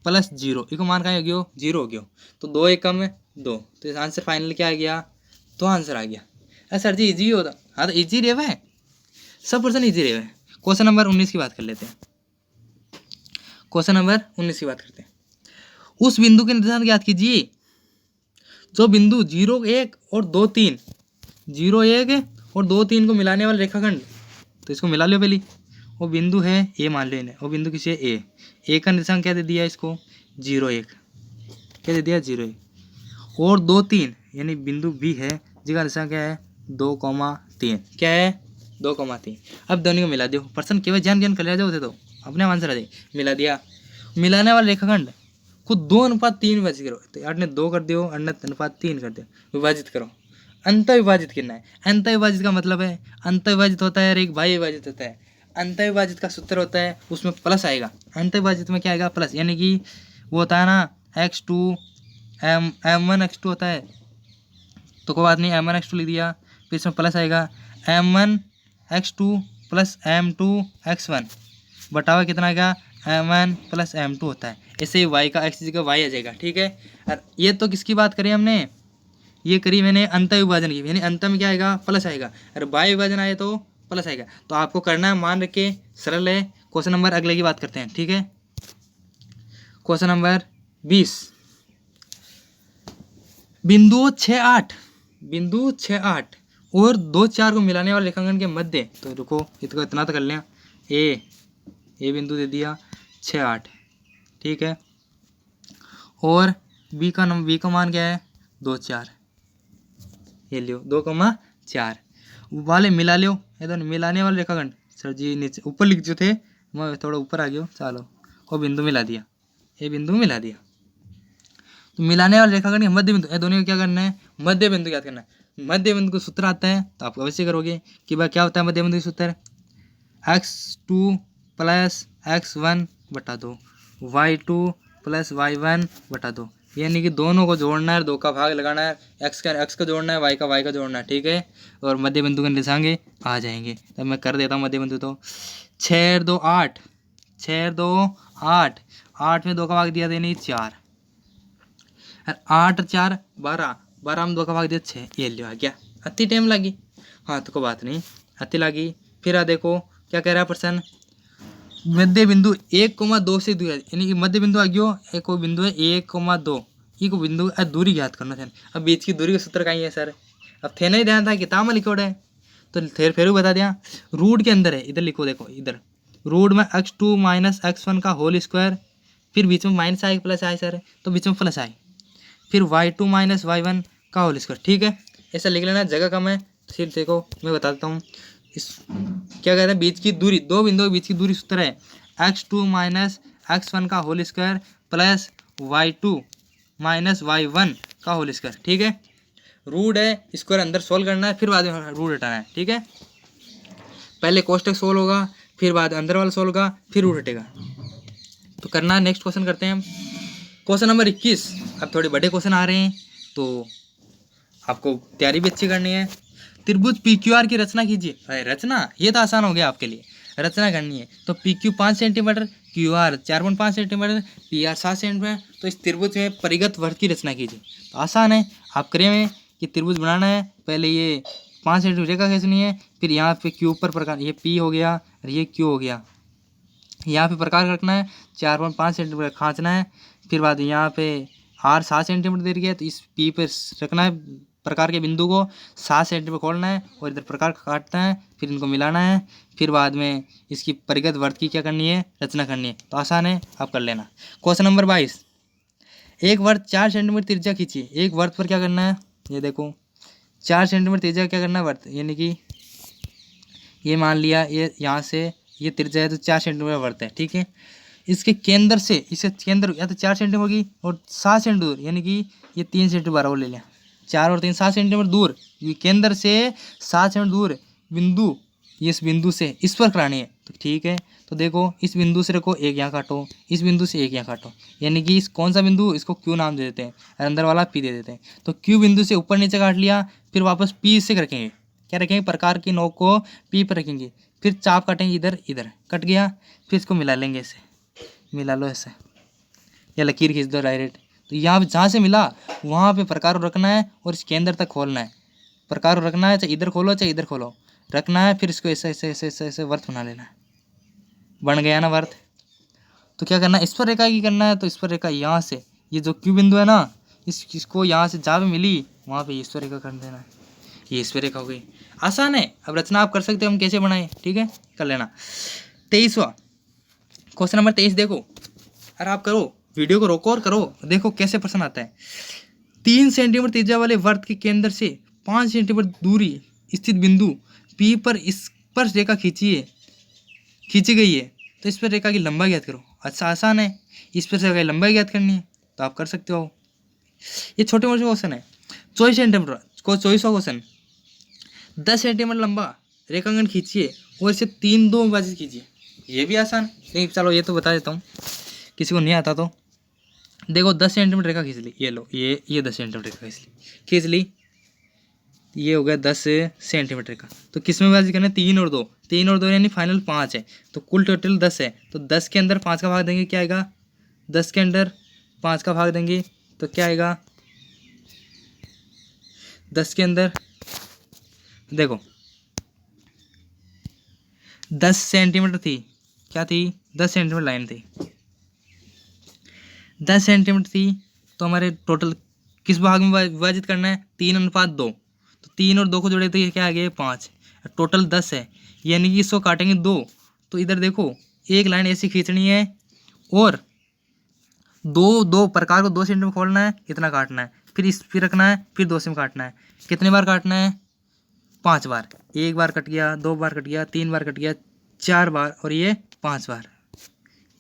प्लस 0, इसको मान का हो गया 0 हो गया, तो 2 1 कम है 2, तो आंसर फाइनल क्या आ गया? तो आंसर आ गया। अरे सर जी इजी होता, हाँ तो इजी रहे है, सब पर्सन इजी रहे। क्वेश्चन नंबर 19 की बात कर लेते हैं। क्वेश्चन नंबर 19 की बात करते हैं। उस बिंदु के निर्देशांक ज्ञात कीजिए जो बिंदु 0 1 और 2 3, 0 1 और 2 3 को मिलाने वाला रेखाखंड, तो इसको मिला लो पहले। वो बिंदु है ए मान लेने, वो बिंदु किसी है ए का निर्देशांक क्या दे दिया इसको? 0 1, क्या दे दिया? 0 1 और 2 3, यानी बिंदु बी है जिसका निर्देशांक क्या है? 2,3, क्या है? 2,3। अब दोनों को मिला दो, पर्सन केवल जान कर लिया जाओ तो अपने आंसर आ जाए। मिला दिया, मिलाने वाला रेखाखंड को 2:3 विभाजित करो, तो 8 ने 2 कर दियो, 8 ने 3 कर दियो, विभाजित करो। अंत विभाजित करना है। अंत विभाजित का मतलब है, अंत विभाजित होता है और एक बाह्य विभाजित होता है। अंत विभाजित का सूत्र होता है, उसमें प्लस आएगा। अंत विभाजित में क्या आएगा? प्लस, यानी कि वो होता है ना x2 m1 x2 होता है, तो कोई बात नहीं m1 x2 लिख दिया, फिर इसमें प्लस आएगा m1 x2 plus m2 x1 बटावा कितना आएगा? m1 प्लस m2 होता है। ऐसे ही y का x जगह y आ जाएगा। ठीक है, और ये तो किसकी बात करी हमने? ये करी मैंने अंत विभाजन की, यानी अंत में क्या आएगा? प्लस आएगा, और बाह्य विभाजन आए तो प्लस आएगा। तो आपको करना है, मान रख के सरल है। क्वेश्चन नंबर अगले की बात करते हैं। ठीक है, क्वेश्चन नंबर 20, बिंदु 6 8 और 2 4 को मिलाने वाले रेखांकन के मध्य, तो रुको इसको इतना तो कर लें, ए बिंदु दे दिया 6 8, ठीक है, और बी का मान क्या है? 2 4, ये लियो 2,4 वाले मिला लियो, ये तो मिलाने वाले रेखाखंड। सर जी नीचे ऊपर लिख जो थे, मैं थोड़ा ऊपर आ गया, चलो वो बिंदु मिला दिया, ये बिंदु मिला दिया। तो मिलाने वाले रेखाखंड के मध्य बिंदु, ये दोनों को क्या करना है? मध्य बिंदु याद करना है। मध्य बिंदु का सूत्र आता है तो आप अवश्य करोगे कि भाई क्या होता है मध्य बिंदु का सूत्र, x2 प्लस x1 बटा 2, y2 प्लस y1 बटा 2, यानी कि दोनों को जोड़ना है, 2 का भाग लगाना है, x का जोड़ना है, y का जोड़ना है, ठीक है। और मध्य बिंदु के निशांगे आ जाएंगे। तब मैं कर देता हूँ मध्य बिंदु। तो 6 2 8, 6 2 8, 8 में 2 का भाग दिया था यानी 4, 8 4 12, 12 में 2 का भाग दिया 6, ये लिया गया। अति टाइम लगी, हाँ तो कोई बात नहीं, अति लगी। फिर आ देखो क्या कह रहा है प्रश्न, मध्य बिंदु 1,2 से दूर, यानी कि मध्य बिंदु आ गयो, एक कोई बिंदु है 1,2, ये को बिंदु दूरी ज्ञात करना था। अब बीच की दूरी का सूत्र कहीं है सर, अब थे नहीं ध्यान था किताब में लिखो है तो फिर बता दिया। रूट के अंदर है, इधर लिखो, देखो इधर रूट में x2 माइनस x1 का होल स्क्वायर, फिर बीच में माइनस आई प्लस आई सर, तो बीच में प्लस आई, फिर y2 माइनस y1 का होल स्क्वायर, ठीक है। ऐसा लिख लेना, जगह कम है। फिर देखो मैं बता देता हूँ इस क्या कहते हैं, बीच की दूरी, दो बिंदुओं के बीच की दूरी सूत्र है x2 माइनस x1 का whole square plus y2 minus y1 का होल स्क्वायर, ठीक है। रूट है, स्क्वायर अंदर सोल्व करना है, फिर बाद में रूट हटाना है, ठीक है। पहले कोष्टक सोल्व होगा, फिर बाद अंदर वाला सोल्व होगा, फिर रूट हटेगा। तो करना है, नेक्स्ट क्वेश्चन करते हैं हम, क्वेश्चन नंबर 21। अब थोड़े बड़े क्वेश्चन आ रहे हैं तो आपको तैयारी भी अच्छी करनी है। त्रिभुज PQR की रचना कीजिए। अरे रचना, ये तो आसान हो गया आपके लिए, रचना करनी है। तो PQ 5 centimetre, QR 4.5 centimetre, PR 7 centimetre, तो इस त्रिभुज में परिगत वर्ग की रचना कीजिए। तो आसान है, आप करेंगे कि त्रिभुज बनाना है, पहले ये 5 सेंटीमीटर रेखा खींचनी है, फिर यहाँ पे Q पर प्रकार, ये P हो गया और ये Q हो गया, यहाँ पे प्रकार रखना है, 4.5 सेंटीमीटर खींचना है, फिर बाद यहाँ पे R 7 सेंटीमीटर दे दिया, तो इस P पे रखना है प्रकार के बिंदु को, 7 सेंटीमीटर खोलना है और इधर प्रकार काटना है, फिर इनको मिलाना है, फिर बाद में इसकी परिगत वर्ग की क्या करनी है, रचना करनी है। तो आसान है, आप कर लेना। क्वेश्चन नंबर 22, एक वर्ग 4 सेंटीमीटर त्रिज्या खींचिए। एक वर्ग पर क्या करना है, ये देखो 4 सेंटीमीटर त्रिज्या क्या करना है, वर्ग, यानी कि ये मान लिया ये यहाँ से ये त्रिज्या है तो 4 सेंटीमीटर वर्ग है, ठीक है। इसके केंद्र से, इससे केंद्र या तो 4 सेंटीमीटर होगी और 7 सेंटीमीटर दूर, यानी कि ये 3 सेंटीमीटर बराबर ले लिया, 4 और 3 7 सेंटीमीटर दूर, ये केंद्र से 7 सेंटीमीटर दूर बिंदु, ये इस बिंदु से इस पर करानी है, तो ठीक है। तो देखो इस बिंदु से रखो, एक यहाँ काटो, इस बिंदु से एक यहाँ काटो, यानी कि इस कौन सा बिंदु, इसको Q नाम दे देते हैं और अंदर वाला P दे देते हैं। तो Q बिंदु से ऊपर नीचे काट लिया, फिर वापस P से रखेंगे, क्या रखेंगे, प्रकार की नोक को P पर रखेंगे, फिर चाप काटेंगे, इधर इधर कट गया, फिर इसको मिला लेंगे, ऐसे मिला लो ऐसे, या लकीर खींच दो डायरेक्ट। तो यहाँ जहाँ से मिला वहाँ पे प्रकार रखना है और इसके अंदर तक खोलना है, प्रकार रखना है, चाहे इधर खोलो चाहे इधर खोलो, रखना है, फिर इसको ऐसे ऐसे ऐसे ऐसे ऐसे वर्त बना लेना है, बन गया ना वर्त। तो क्या करना है, इस पर रेखा की करना है, तो इस पर रेखा यहाँ से, ये जो Q बिंदु है ना, इसको यहाँ से जहाँ पे मिली वहाँ पे इस पर रेखा कर देना है, ये इस पर रेखा हो गई। आसान है, अब रचना आप कर सकते हो, हम कैसे बनाए, ठीक है, कर लेना। 23वां क्वेश्चन नंबर 23 देखो, अरे आप करो, वीडियो को रोको और करो, देखो कैसे प्रश्न आता है। 3 सेंटीमीटर त्रिज्या वाले वृत्त के केंद्र से 5 सेंटीमीटर दूरी स्थित बिंदु P पर इस पर रेखा खींची गई है, तो इस पर रेखा की लंबाई ज्ञात करो। अच्छा आसान है, इस पर रेखा की लंबाई ज्ञात करनी है, तो आप कर सकते हो। ये छोटे मोटे क्वेश्चन है। 24 सेंटीमीटर को 24वां क्वेश्चन, 10 सेंटीमीटर लंबा रेखांकन खींचिए और इसे 3 2 विभाजित कीजिए। ये भी आसान है, लेकिन चलो ये तो बता देता हूँ, किसी को नहीं आता तो देखो 10 सेंटीमीटर रेखा खींच ली, ये लो, ये 10 सेंटीमीटर रेखा खींच ली, ये हो गया 10 सेंटीमीटर का। तो किस में विभाजित करना है, 3 और 2, 3 और 2 यानी फाइनल 5 है, तो कुल टोटल 10 है। तो 10 के अंदर 5 का भाग देंगे, क्या आएगा, 10 के अंदर 5 का भाग देंगे तो क्या आएगा, 10 के अंदर देखो 10 सेंटीमीटर थी, क्या थी, 10 सेंटीमीटर लाइन थी, 10 सेंटीमीटर थी, तो हमारे टोटल किस भाग में विभाजित करना है, 3:2, तो 3 और 2 को जोड़े तो ये क्या आ गया, 5, टोटल 10 है, यानी कि इसको काटेंगे 2, तो इधर देखो एक लाइन ऐसी खींचनी है और दो प्रकार को 2 सेंटीमीटर खोलना है, इतना काटना है, फिर इस पर रखना है, फिर 2 से काटना है, कितने बार काटना है, 5 बार, एक बार कट गया, 2 बार कट गया, 3 बार कट गया, 4 बार, और ये 5 बार,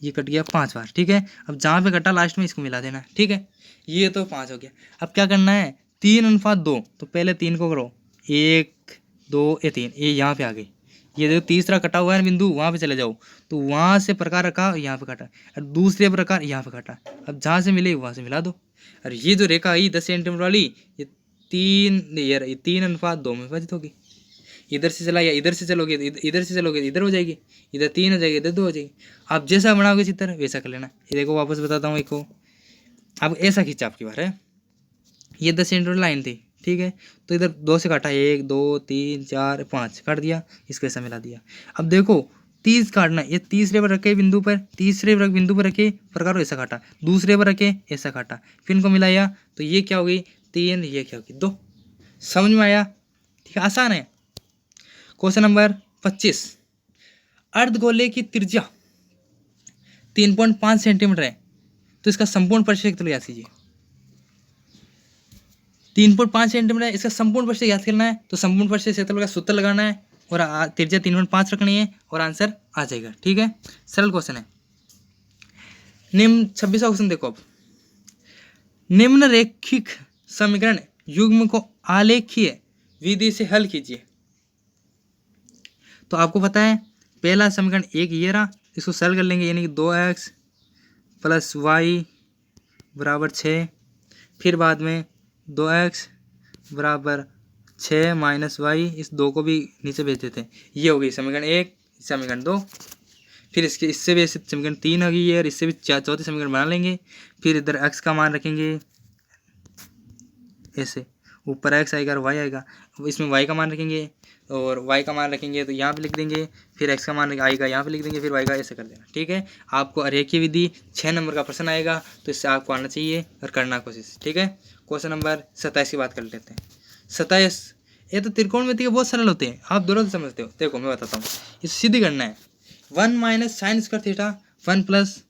ये कट गया 5 बार, ठीक है। अब जहाँ पे कटा लास्ट में इसको मिला देना, ठीक है, ये तो 5 हो गया। अब क्या करना है, 3:2, तो पहले 3 को करो, 1 2 ये 3, ये यहाँ पे आ गई। ये जो तीसरा कटा हुआ है बिंदु, वहाँ पे चले जाओ, तो वहाँ से प्रकार रखा, यहाँ पे काटा, और दूसरे प्रकार यहाँ पे काटा। अब जहाँ से मिले वहाँ से मिला दो। और ये जो रेखा आई 10 सेंटीमीटर वाली, ये 3:2 में विभाजित होगी। इधर से चला या इधर से चलोगे, इधर से चलोगे इधर हो जाएगी, इधर 3 हो जाएगी, इधर 2 हो जाएगी। आप जैसा बनाओगे चित्र वैसा कर लेना। ये देखो वापस बताता हूँ, एक को अब ऐसा खींचा, आपकी बार है, ये 10 सेंटीमीटर लाइन थी, ठीक है, तो इधर 2 से काटा, 1 2 3 4 5 काट दिया, इसको ऐसा मिला दिया। अब देखो 30 काटना, ये तीसरे पर रखे बिंदु पर, तीसरे बिंदु पर रखे प्रकार ऐसा काटा, दूसरे पर रखे ऐसा काटा, फिर इनको मिलाया, तो ये क्या हो गई 3, ये क्या होगी 2। समझ में आया? ठीक है, आसान है। क्वेश्चन नंबर 25, अर्धगोले की त्रिज्या 3.5 सेंटीमीटर है, तो इसका संपूर्ण परिक्षेत्र याद कीजिए। 3.5 सेंटीमीटर है, इसका संपूर्ण परिक्षेत्र याद करना है, तो संपूर्ण परिक्षेत्र का सूत्र लगाना है और त्रिज्या 3.5 रखनी है और आंसर आ जाएगा। ठीक है, सरल क्वेश्चन है। निम्न 26वां क्वेश्चन देखो। अब निम्न रेखिक समीकरण युग्म को आलेखीय विधि से हल कीजिए। तो आपको पता है पहला समीकरण एक ये रहा, इसको सरल कर लेंगे, यानी कि 2x + y = 6, फिर बाद में 2x = 6 - y, इस 2 को भी नीचे भेज देते हैं। ये हो गई समीकरण 1, समीकरण 2, फिर इससे भी ऐसे समीकरण 3 हो गई है, और इससे भी चौथी समीकरण बना लेंगे। फिर इधर x का मान रखेंगे, ऐसे ऊपर x आएगा और y आएगा, इसमें y का मान रखेंगे और y का मान रखेंगे, तो यहाँ पे लिख देंगे, फिर x का मान आएगा यहाँ पे लिख देंगे, फिर y का, ऐसे कर देना। ठीक है, आपको अरेखीय विधि 6 नंबर का प्रश्न आएगा, तो इससे आपको आना चाहिए और करना कोशिश। ठीक है, क्वेश्चन नंबर 27 की बात कर लेते हैं। 27, ये तो त्रिकोणमिति के बहुत सरल होते हैं, आप दोनों से समझते हो। देखो मैं बताता हूँ, इसे सीधी करना है। 1 - sin² थीटा 1 +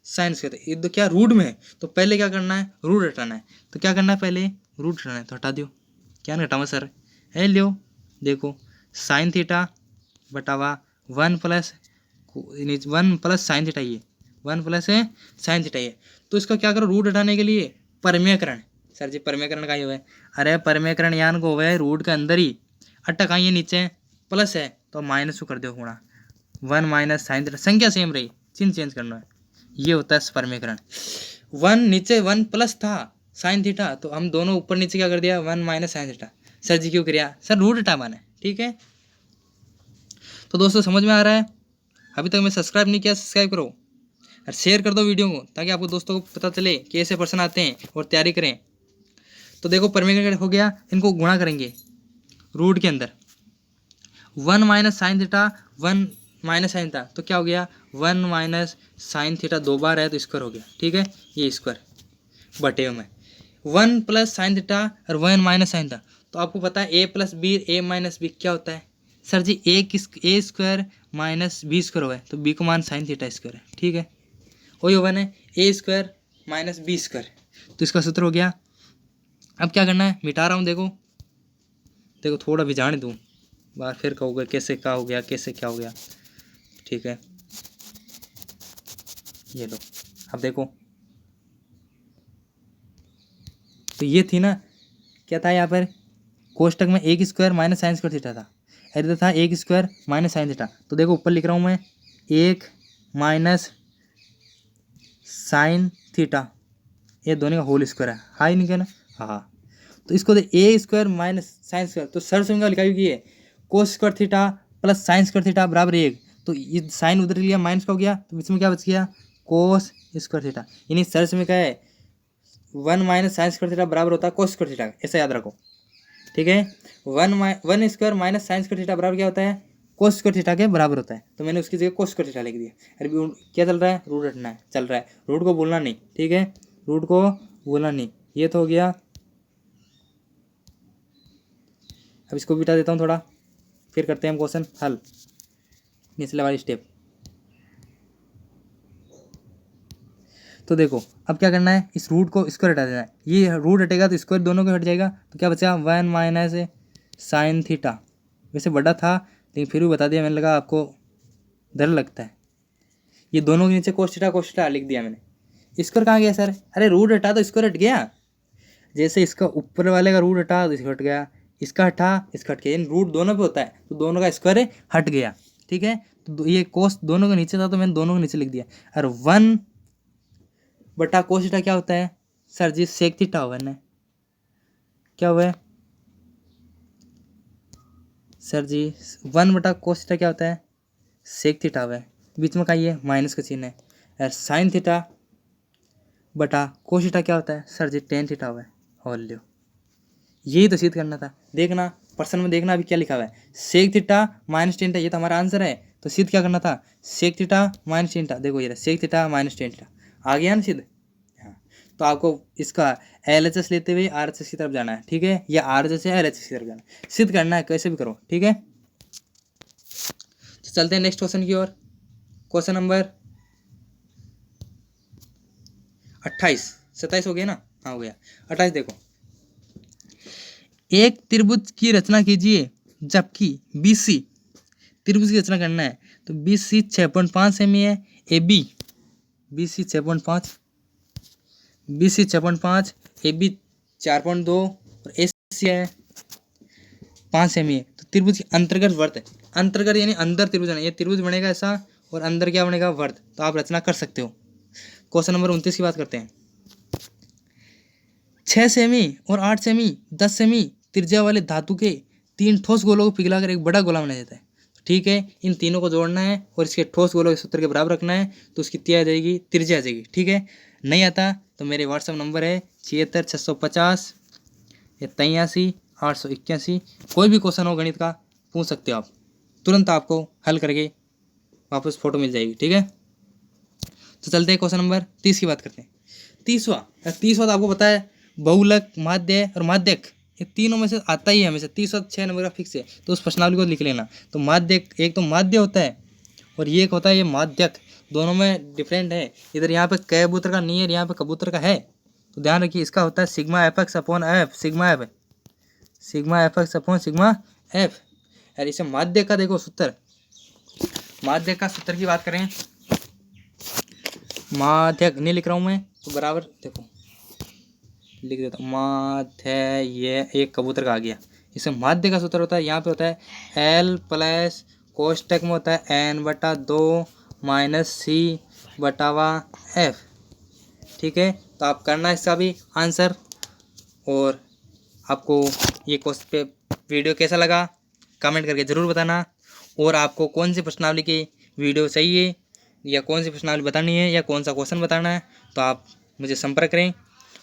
sin², ये तो क्या रूट में है, तो पहले क्या करना है, रूट हटाना है। तो क्या करना है, पहले रूट हटाना है, तो हटा दियो। क्या नहीं हटाऊँ सर, है लियो, देखो sin थीटा बटावा 1 + sin थीटा, ये 1 + sin थीटा ये। तो इसका क्या करो, रूट हटाने के लिए परमेयकरण। सर जी परमेयकरण का ही हुआ है, अरे परमेयकरण यान को हुआ है रूट के अंदर ही, अटक आई है नीचे प्लस है तो माइनस को कर दो गुणा, 1 - sin थीटा, संख्या सेम रही, चिन्ह चेंज करना है, ये होता है परमेयकरण। 1 नीचे 1 प्लस था sin थीटा, तो हम दोनों ऊपर नीचे क्या कर दिया, 1 - sin थीटा। सर जी क्यों किया, सर रूट हटाना है। ठीक है, तो दोस्तों समझ में आ रहा है? अभी तक मैं सब्सक्राइब नहीं किया, सब्सक्राइब करो और शेयर कर दो वीडियो को, ताकि आपको दोस्तों को पता चले कि ऐसे प्रश्न आते हैं और तैयारी करें। तो देखो परमेयकरण हो गया, इनको गुणा करेंगे रूट के अंदर, 1 - sin थीटा 1 - sin था, तो क्या हो गया 1 - sin थीटा 2 बार है तो स्क्वायर हो गया। ठीक है, ये स्क्वायर बटे में 1 + sin थीटा और 1 - sin था, तो आपको पता है a + b, a - b क्या होता है, सर जी a² - b² हुआ है, तो b को मान sin थीटा स्क्वायर है। ठीक है, वही होगा ना, a² - b², तो इसका सूत्र हो गया। अब क्या करना है, मिटा रहा हूँ, देखो देखो थोड़ा भी जाने दूँ, बार फिर कहोगे कैसे क्या हो गया, कैसे क्या हो गया। ठीक है, ये लो, अब देखो, तो ये थी ना, क्या था यहाँ पर कोष्टक में a² - sin² थीटा था, इधर था a² - sin थीटा। तो देखो ऊपर लिख रहा हूँ मैं 1 - sin थीटा, ये दोनों का होल स्क्वायर है, हाई नहीं कहना, हाँ। तो इसको a² - sin², तो सर से लिखा हुई है cos² थीटा + sin² थीटा = 1, तो ये साइन उधर लिया माइनस का हो गया, तो इसमें क्या बच गया cos² थीटा, यानी सर से क्या है 1 - sin² थीटा बराबर होता है cos² थीटा, ऐसा याद रखो। ठीक है, 1 - sin² थीटा बराबर क्या होता है, cos² थीटा के बराबर होता है, तो मैंने उसकी जगह cos² थीटा लिख दिया। अरे क्या चल रहा है, रूट हटना है, चल रहा है, रूट को बोलना नहीं। ठीक है, रूट को बोलना नहीं, ये तो हो गया। अब इसको बिठा देता हूँ थोड़ा, फिर करते हैं हम क्वेश्चन हल, निचले वाली स्टेप। तो देखो अब क्या करना है, इस रूट को स्क्वायर हटा देना है, ये रूट हटेगा तो स्क्वायर दोनों को हट जाएगा, तो क्या बचा 1 - sin थीटा। वैसे बड़ा था लेकिन फिर भी बता दिया, मैंने लगा आपको डर लगता है। ये दोनों के नीचे cos थीटा लिख दिया मैंने। स्क्वायर कहाँ गया सर, अरे रूट हटा तो स्क्वायर हट गया, जैसे इसका ऊपर वाले का रूट हटा तो इसका हट गया, इसका हटा इसका हट गया, यानी रूट दोनों पे होता है तो दोनों का स्क्वायर हट गया। ठीक है, तो ये कोस दोनों के नीचे था तो मैंने दोनों के नीचे लिख दिया। और 1 बटा कोस थीटा क्या होता है सर जी? सेक थीटा हुआ है। क्या हुआ है सर जी? 1 बटा कोस थीटा क्या होता है? सेक थीटा हुआ है। बीच में का ये माइनस का चिन्ह है। और साइन थीटा बटा कोस थीटा क्या होता है सर जी? टेन थीटा हुआ है। और लो, यही तो सिद्ध करना था। देखना प्रश्न में, देखना अभी क्या लिखा हुआ है, sec theta minus ten theta, ये तो हमारा आंसर है। तो सिद्ध क्या करना था? Sec theta minus ten theta. देखो ये sec theta minus ten theta आ गया ना सिद्ध। हाँ, तो आपको इसका LHS लेते हुए RHS की तरफ जाना है। ठीक है, या RHS से LHS की तरफ जाना है, सिद्ध करना है, कैसे भी करो। ठीक है, तो चलते हैं नेक्स्ट क्वेश्चन की ओर। क्वेश्चन नंबर 28, 27 हो गया ना? हाँ हो गया। 28 देखो, एक त्रिभुज की रचना कीजिए जबकि BC त्रिभुज की रचना करना है। तो BC 6.5 सेमी है, AB BC 6.5, BC 6.5, AB 4.2 और AC है 5 सेमी है। तो त्रिभुज की अंतर्गत वर्त है, अंतर्गत यानी अंदर त्रिभुज है, ये त्रिभुज बनेगा ऐसा और अंदर क्या बनेगा? वर्त। तो आप रचना कर सकते हो। क्वेश्चन नंबर 29 की बात करते हैं। 6 सेमी और 8 सेमी 10 सेमी त्रिज्या वाले धातु के 3 ठोस गोलों को पिघलाकर एक बड़ा गोला बनाया जाता है। ठीक है, इन तीनों को जोड़ना है और इसके ठोस गोलों के सूत्र के बराबर रखना है, तो उसकी त्रिज्या आ जाएगी, त्रिज्या आ जाएगी। ठीक है, नहीं आता तो मेरे व्हाट्सअप नंबर है 76 650 या 83 881। कोई भी क्वेश्चन हो गणित का पूछ सकते हो आप, तुरंत आपको हल करके वापस फोटो मिल जाएगी। ठीक है, तो चलते हैं क्वेश्चन नंबर 30 की बात करते हैं। 30वां तो आपको पता है, बहुलक, माध्य और माध्यक, ये तीनों में से आता ही है हमेशा। 30वां 6 नंबर का फिक्स है, तो उस प्रश्नावली को लिख लेना। तो माध्यक, एक तो माध्य होता है और ये एक होता है ये माध्यक, दोनों में डिफरेंट है। इधर यहाँ पे कबूतर का नहीं है, यहाँ पे कबूतर का है, तो ध्यान रखिए। इसका होता है sigma FX upon F, sigma FX upon sigma F। और इसे माध्यक का देखो सूत्र, माध्यक का सूत्र की बात करें, माध्यक नहीं लिख रहा हूँ मैं तो बराबर देखो लिख देता हूँ। माध्य, ये एक कबूतर का आ गया। इसमें माध्य का सूत्र होता है, यहाँ पे होता है L प्लस कोष्टक में होता है N/2 माइनस C/F। ठीक है, तो आप करना इसका भी आंसर। और आपको ये क्वेश्चन वीडियो कैसा लगा कमेंट करके ज़रूर बताना। और आपको कौन सी प्रश्नावली की वीडियो चाहिए या कौन सी प्रश्नावली बतानी है या कौन सा क्वेश्चन बताना है, तो आप मुझे संपर्क करें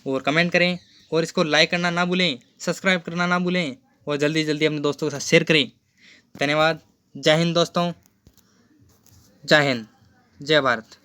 और कमेंट करें। और इसको लाइक करना ना भूलें, सब्सक्राइब करना ना भूलें और जल्दी जल्दी अपने दोस्तों के साथ शेयर करें। धन्यवाद। जय हिंद दोस्तों, जय हिंद, जय भारत।